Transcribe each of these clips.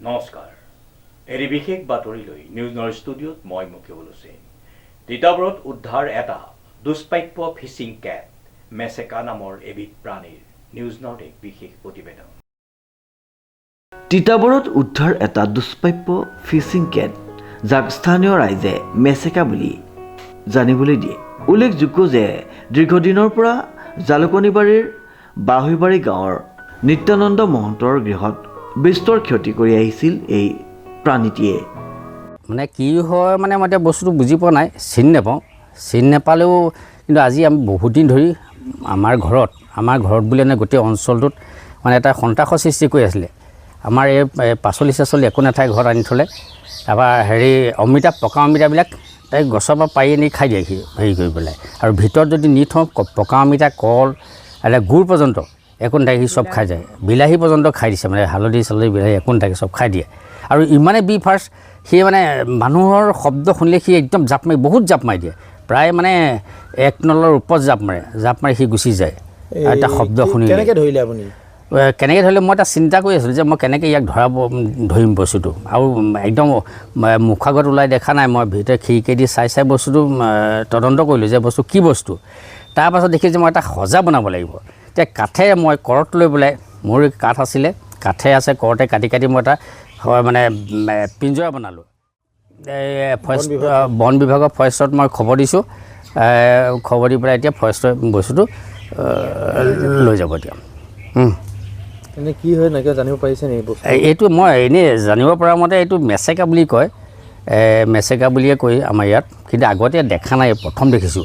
নমস্কাৰ এৰি বিশেষ বাতৰি লৈ নিউজ নৰ ষ্টুডিঅ'ত মই মুকিবুল হুছেইন তিতাবৰত উদ্ধাৰ এটা দুষ্প্ৰাপ্য ফিচিং কেট মেচেকা নামৰ এবিধ প্ৰাণীৰ নিউজ নট এক বিশেষ প্ৰতিবেদন তিতাবৰত উদ্ধাৰ এটা দুষ্প্ৰাপ্য ফিচিং কেট যাক স্থানীয় ৰাইজে মেচেকা বুলি জানিবলৈ দিয়ে উল্লেখযোগ্য যে দীৰ্ঘদিনৰ পৰা জালুকনীবাৰীৰ বাহুইবাৰী গাঁৱৰ নিত্যানন্দ মহন্তৰ গৃহত বিস্তৰ ক্ষতি কৰি আহিছিল এই প্ৰাণীটিয়ে মানে কি হয় মানে মই এতিয়া বস্তুটো বুজি পোৱা নাই চিনি নাপালেও কিন্তু আজি আমি বহুত দিন ধৰি আমাৰ ঘৰত বুলি মানে গোটেই অঞ্চলটোত মানে এটা সন্ত্ৰাসৰ সৃষ্টি কৰি আছিলে আমাৰ এই পাচলি চাচলি একো নাথাকে ঘৰত আনি থ'লে তাৰপৰা অমিতা পকা অমিতাবিলাক তাই গছৰ পৰা পাৰি আনি খাই দিয়ে হেৰি কৰি পেলাই আৰু ভিতৰত যদি নি থওঁ পকা অমিতা কল আৰু গুড় পৰ্যন্ত একো নাথাকে সি চব খাই যায় বিলাহী পৰ্যন্ত খাই দিছে মানে হালধি চালধি বিলাহী একো নাথাকে চব খাই দিয়ে আৰু ইমানে বি ফাৰ্ষ্ট সি মানে মানুহৰ শব্দ শুনিলে সি একদম বহুত জাপ মাৰি দিয়ে প্ৰায় মানে 1 নলৰ ওপৰত জাপ মাৰি সি গুচি যায় এটা শব্দ শুনি কেনেকৈ ধৰিলে আপুনি কেনেকৈ ধৰিলে মই এটা চিন্তা কৰি আছিলোঁ যে মই কেনেকৈ ইয়াক ধৰিম বস্তুটো আৰু একদম মুখাগত ওলাই দেখা নাই মই ভিতৰত খিৰিকী দি চাই বস্তুটো তদন্ত কৰিলোঁ যে বস্তু কি বস্তু তাৰপাছত দেখিছোঁ যে মই এটা সজা বনাব লাগিব এতিয়া কাঠেৰে মই কৰত লৈ পেলাই মোৰ কাঠ আছিলে কাঠে আছে কৰতে কাটি মই এটা মানে পিঞ্জৰা বনালোঁ বন বিভাগৰ ফৰেষ্টত মই খবৰ দিছোঁ খবৰ দি পেলাই এতিয়া ফৰেষ্টৰ বস্তুটো লৈ যাব এতিয়া এনে কি হয় নাকি জানিব পাৰিছে নেকি এইটো মই এনেই জানিব পৰা মতে এইটো মেচেকা বুলি কয় মেচেকা বুলিয়ে কয় আমাৰ ইয়াত কিন্তু আগতে দেখা নাই প্ৰথম দেখিছোঁ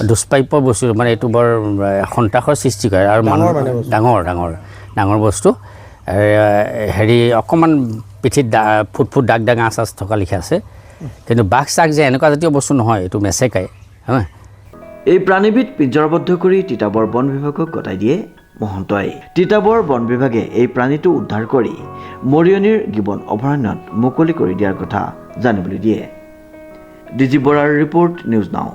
দুষ্প্ৰাপ্য বস্তু মানে এইটো বৰ সন্ত্ৰাসৰ সৃষ্টি কৰে আৰু ডাঙৰ বস্তু হেৰি অকণমান পিঠিত ফুট দাগ আঁচ থকা লিখা আছে কিন্তু বাঘ চাগ যে এনেকুৱা জাতীয় বস্তু নহয় এইটো মেচেকাই হয় এই প্ৰাণীবিধ পিঞ্জৰাবদ্ধ কৰি তিতাবৰ বন বিভাগক গতাই দিয়ে মহন্তই তিতাবৰ বন বিভাগে এই প্ৰাণীটো উদ্ধাৰ কৰি মৰিয়নিৰ গিবন অভয়াৰণ্যত মুকলি কৰি দিয়াৰ কথা জানিবলৈ দিয়ে ডিজি বৰাৰ ৰিপৰ্ট নিউজ নাও।